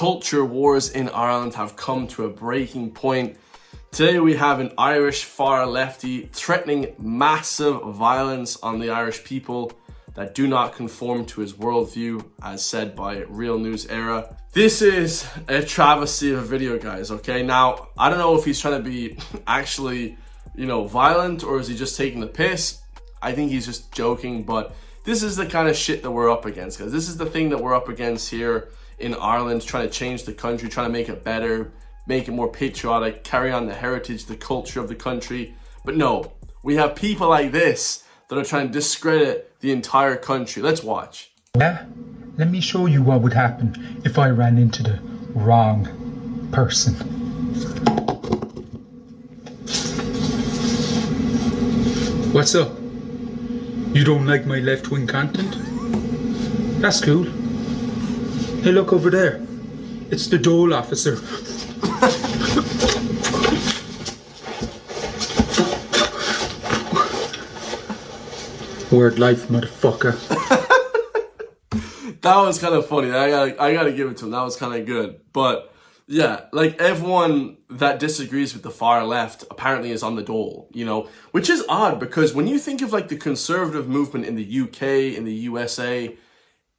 culture wars in Ireland have come to a breaking point. Today we have an Irish far lefty threatening massive violence on the Irish people that do not conform to his worldview, as said by Real News Era. This is a travesty of a video, guys, okay? Now, I don't know if he's trying to be actually, violent, or is he just taking the piss? I think he's just joking, but this is the kind of shit that we're up against, guys. This is the thing that we're up against here in Ireland, trying to change the country, trying to make it better, make it more patriotic, carry on the heritage, the culture of the country. But no, we have people like this that are trying to discredit the entire country. Let's watch. Yeah, let me show you what would happen if I ran into the wrong person. What's up? You don't like my left-wing content? That's cool. Hey, look over there. It's the Dole officer. Word life, motherfucker. That was kind of funny. I gotta give it to him. That was kind of good. But yeah, like everyone that disagrees with the far left apparently is on the dole, which is odd because when you think of like the conservative movement in the UK, in the USA,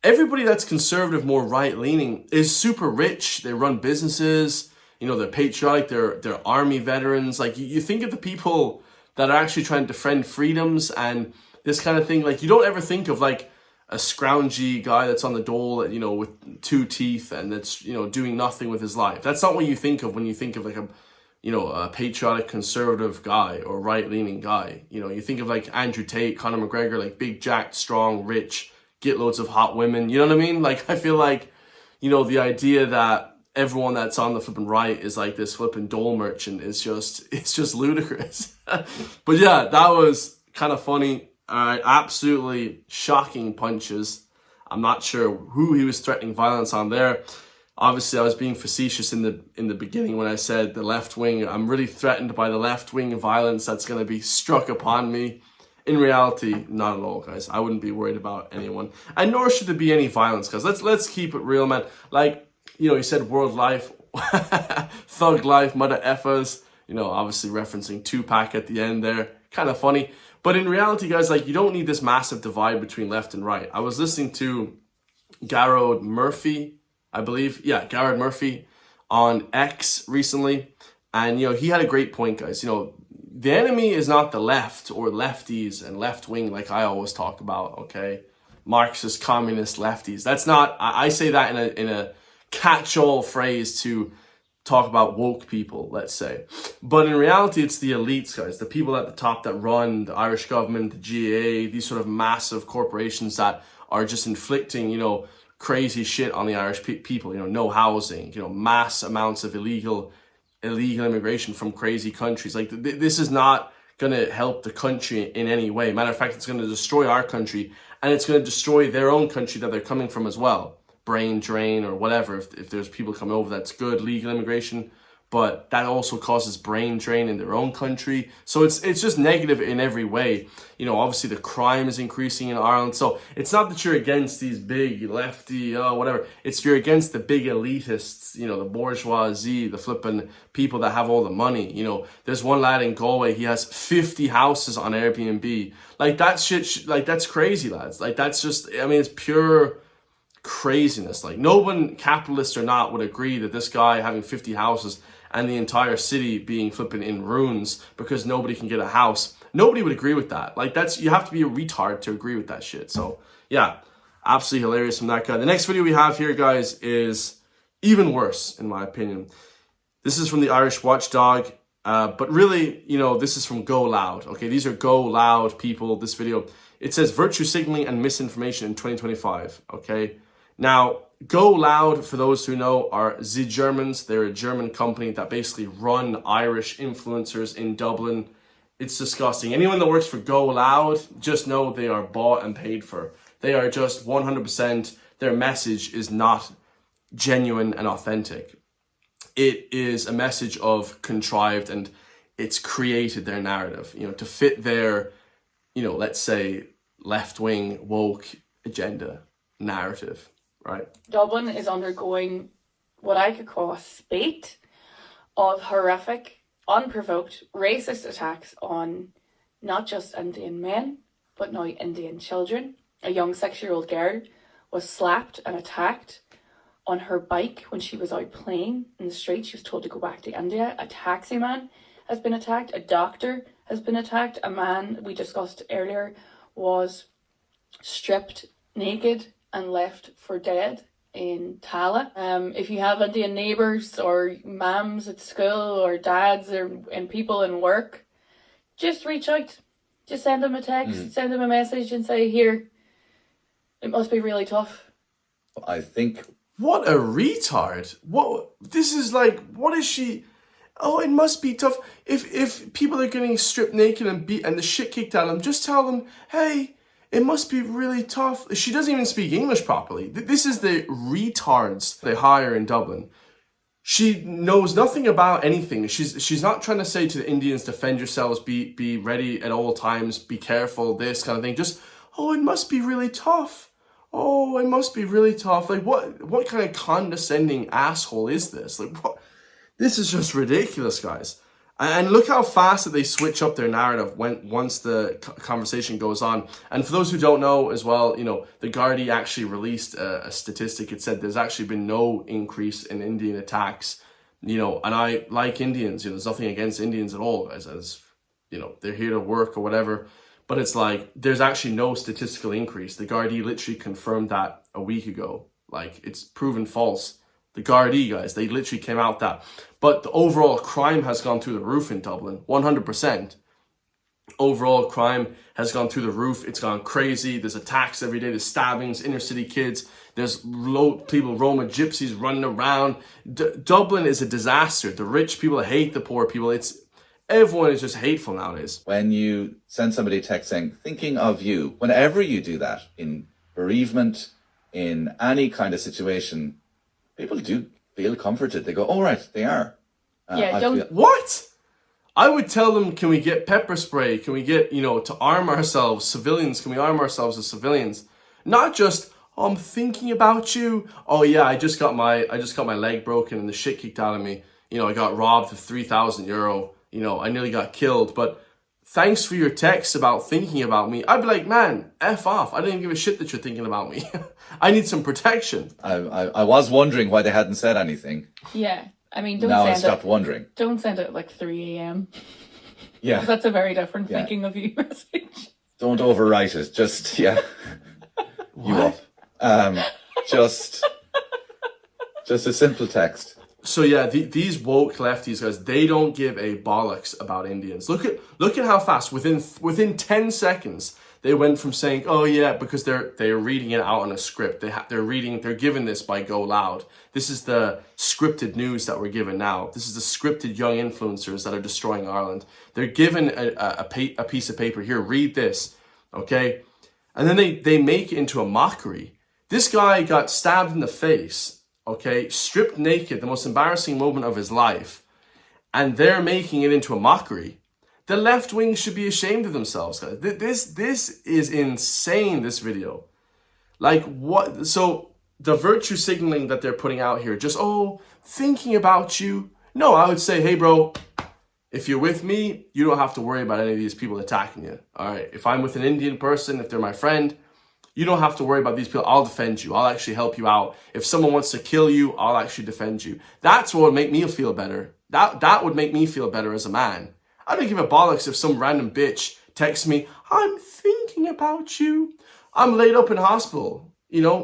everybody that's conservative, more right-leaning is super rich. They run businesses, they're patriotic, they're army veterans. Like you think of the people that are actually trying to defend freedoms and this kind of thing. Like you don't ever think of like a scroungy guy that's on the dole, with two teeth and that's, doing nothing with his life. That's not what you think of when you think of like a patriotic conservative guy or right-leaning guy. You think of like Andrew Tate, Conor McGregor, like big, jacked, strong, rich, get loads of hot women. You know what I mean? Like I feel like, the idea that everyone that's on the flipping right is like this flipping dole merchant is just ludicrous. But yeah, that was kind of funny. Absolutely shocking punches. I'm not sure who he was threatening violence on there. Obviously, I was being facetious in the beginning when I said the left wing. I'm really threatened by the left wing violence that's going to be struck upon me. In reality, not at all, guys. I wouldn't be worried about anyone, and nor should there be any violence, guys. Let's keep it real, man. Like he said, world life, thug life, mother effers. Obviously referencing Tupac at the end there. Kind of funny. But in reality, guys, like you don't need this massive divide between left and right. I was listening to Garrod Murphy, I believe. Yeah, Garrod Murphy on X recently. And, he had a great point, guys. The enemy is not the left or lefties and left wing like I always talk about, okay? Marxist, communist, lefties. That's not, I say that in a catch-all phrase to talk about woke people, let's say. But in reality, it's the elites, guys, the people at the top that run the Irish government, the GAA, these sort of massive corporations that are just inflicting, crazy shit on the Irish people, no housing, mass amounts of illegal immigration from crazy countries. Like this is not going to help the country in any way. Matter of fact, it's going to destroy our country and it's going to destroy their own country that they're coming from as well. Brain drain or whatever, if there's people coming over, that's good, legal immigration, but that also causes brain drain in their own country. So it's just negative in every way. Obviously the crime is increasing in Ireland, so it's not that you're against these big lefty whatever, it's you're against the big elitists, the bourgeoisie, the flipping people that have all the money. There's one lad in Galway, he has 50 houses on Airbnb. Like that shit, like that's crazy, lads. Like that's just, it's pure craziness. Like no one, capitalist or not, would agree that this guy having 50 houses and the entire city being flipping in ruins because nobody can get a house, nobody would agree with that. Like you have to be a retard to agree with that shit. So yeah, absolutely hilarious from that guy. The next video we have here, guys, is even worse in my opinion. This is from the Irish Watchdog, but really, this is from Go Loud. Okay, these are Go Loud people. This video, it says virtue signaling and misinformation in 2025. Okay. Now, Go Loud, for those who know, are the Germans. They're a German company that basically run Irish influencers in Dublin. It's disgusting. Anyone that works for Go Loud, just know they are bought and paid for. They are just 100%, their message is not genuine and authentic. It is a message of contrived, and it's created their narrative, to fit their, let's say, left-wing woke agenda narrative. Right. Dublin is undergoing what I could call a spate of horrific, unprovoked, racist attacks on not just Indian men, but now Indian children. A young 6-year-old girl was slapped and attacked on her bike when she was out playing in the street. She was told to go back to India. A taxi man has been attacked. A doctor has been attacked. A man we discussed earlier was stripped naked and left for dead in Tala. If you have Indian neighbours or mums at school or dads and people in work, just reach out. Just send them a text, send them a message and say, here, it must be really tough. I think... What a retard. This is like, what is she... Oh, it must be tough. If people are getting stripped naked and beat and the shit kicked out of them, just tell them, hey, it must be really tough. She doesn't even speak English properly. This is the retards they hire in Dublin. She knows nothing about anything. She's not trying to say to the Indians, defend yourselves, be ready at all times, be careful, this kind of thing. Just, oh, it must be really tough. Oh, it must be really tough. Like, what kind of condescending asshole is this? Like, what? This is just ridiculous, guys. And look how fast that they switch up their narrative once the conversation goes on. And for those who don't know as well, you know, the Gardaí actually released a statistic. It said there's actually been no increase in Indian attacks. You know, and I like Indians. You know, there's nothing against Indians at all, as you know, they're here to work or whatever. But it's like, there's actually no statistical increase. The Gardaí literally confirmed that a week ago. Like, it's proven false. The Gardaí, guys, they literally came out that. But the overall crime has gone through the roof in Dublin, 100%. Overall crime has gone through the roof. It's gone crazy. There's attacks every day. There's stabbings, inner city kids. There's people, Roma gypsies running around. Dublin is a disaster. The rich people hate the poor people. Everyone is just hateful nowadays. When you send somebody a text saying, thinking of you, whenever you do that, in bereavement, in any kind of situation, people do feel comforted. They go, oh, right, they are. What? I would tell them, can we get pepper spray? Can we get, to arm ourselves, civilians? Can we arm ourselves as civilians? Not just, oh, I'm thinking about you. Oh yeah, I just got my leg broken and the shit kicked out of me. I got robbed of €3,000. I nearly got killed. But thanks for your text about thinking about me. I'd be like, man, F off. I don't even give a shit that you're thinking about me. I need some protection. I was wondering why they hadn't said anything. Yeah. I mean, I stopped wondering. Don't send it at like 3 a.m. Yeah. Because that's a very different thinking of you message. Don't overwrite it. Just, you up. Just a simple text. So yeah, these woke lefties, guys, they don't give a bollocks about Indians. Look at how fast, within 10 seconds, they went from saying, oh yeah, because they're reading it out on a script. They're given this by Go Loud. This is the scripted news that we're given now. This is the scripted young influencers that are destroying Ireland. They're given a piece of paper, here, read this, okay? And then they make it into a mockery. This guy got stabbed in the face, okay, stripped naked, the most embarrassing moment of his life, and they're making it into a mockery. The left wing should be ashamed of themselves, guys. This is insane, this video. Like, what? So, the virtue signaling that they're putting out here, just, oh, thinking about you. No, I would say, hey, bro, if you're with me, you don't have to worry about any of these people attacking you, all right? If I'm with an Indian person, if they're my friend, you don't have to worry about these people. I'll defend you. I'll actually help you out. If someone wants to kill you, I'll actually defend you. That's what would make me feel better. That would make me feel better as a man. I don't give a bollocks if some random bitch texts me, I'm thinking about you. I'm laid up in hospital.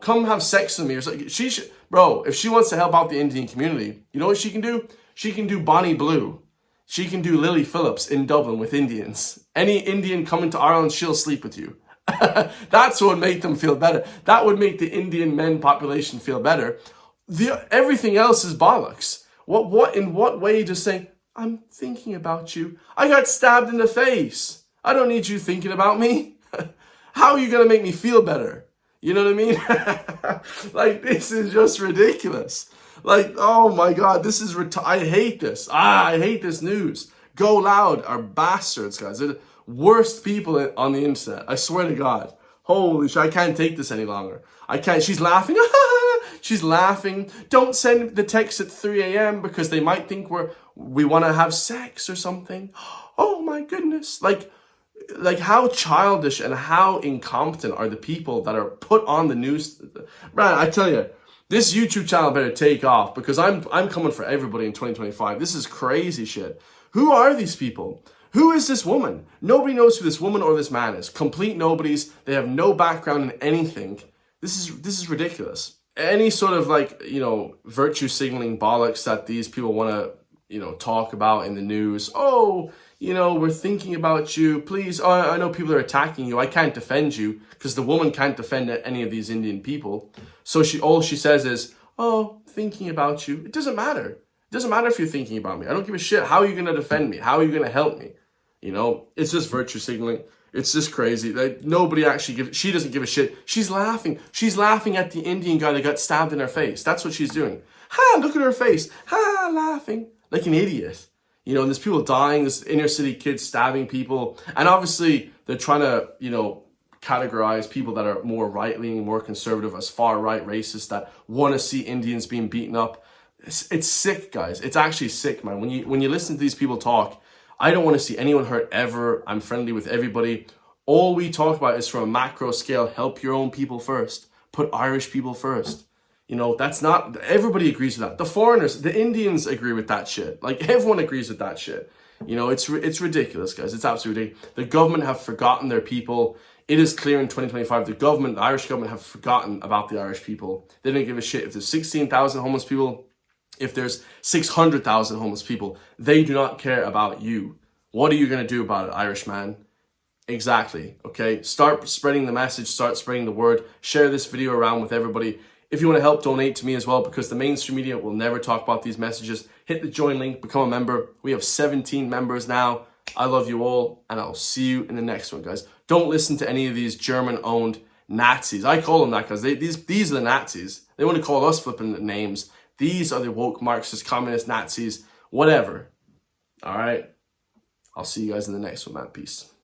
Come have sex with me or something. She should, bro, if she wants to help out the Indian community, you know what she can do? She can do Bonnie Blue. She can do Lily Phillips in Dublin with Indians. Any Indian coming to Ireland, she'll sleep with you. That's what would make them feel better. That would make the Indian men population feel better. Everything else is bollocks. In what way just saying, I'm thinking about you. I got stabbed in the face. I don't need you thinking about me. How are you going to make me feel better? You know what I mean? Like, this is just ridiculous. Like, oh my God, this is, I hate this. I hate this news. Go Loud are bastards, guys. They're the worst people on the internet. I swear to God. Holy shit, I can't take this any longer. I can't. She's laughing. She's laughing. Don't send the text at 3 a.m. because they might think we want to have sex or something. Oh my goodness. Like how childish and how incompetent are the people that are put on the news. Brian, I tell you, this YouTube channel better take off because I'm coming for everybody in 2025. This is crazy shit. Who are these people? Who is this woman? Nobody knows who this woman or this man is. Complete nobodies. They have no background in anything. This is ridiculous. Any sort of virtue signaling bollocks that these people want to, talk about in the news. Oh, we're thinking about you. Please. Oh, I know people are attacking you. I can't defend you because the woman can't defend any of these Indian people. So all she says is, oh, thinking about you. It doesn't matter. It doesn't matter if you're thinking about me. I don't give a shit. How are you going to defend me? How are you going to help me? It's just virtue signaling. It's just crazy. Like nobody actually she doesn't give a shit. She's laughing. She's laughing at the Indian guy that got stabbed in her face. That's what she's doing. Ha, look at her face. Ha, laughing. Like an idiot. And there's people dying, there's inner city kids stabbing people. And obviously they're trying to, categorize people that are more right-leaning, more conservative as far-right racists that want to see Indians being beaten up. It's sick, guys. It's actually sick, man. When you listen to these people talk, I don't want to see anyone hurt ever. I'm friendly with everybody. All we talk about is from a macro scale, help your own people first. Put Irish people first. That's not, everybody agrees with that. The foreigners, the Indians agree with that shit. Like everyone agrees with that shit. It's ridiculous, guys. It's absolutely ridiculous. The government have forgotten their people. It is clear in 2025, the Irish government have forgotten about the Irish people. They don't give a shit if there's 16,000 homeless people, if there's 600,000 homeless people. They do not care about you. What are you going to do about it, Irishman? Exactly, okay? Start spreading the message, start spreading the word, share this video around with everybody. If you want to help, donate to me as well, because the mainstream media will never talk about these messages. Hit the join link, become a member. We have 17 members now. I love you all, and I'll see you in the next one, guys. Don't listen to any of these German-owned Nazis. I call them that because these are the Nazis. They want to call us flipping names. These are the woke Marxist, communist Nazis, whatever. All right? I'll see you guys in the next one, man. Peace.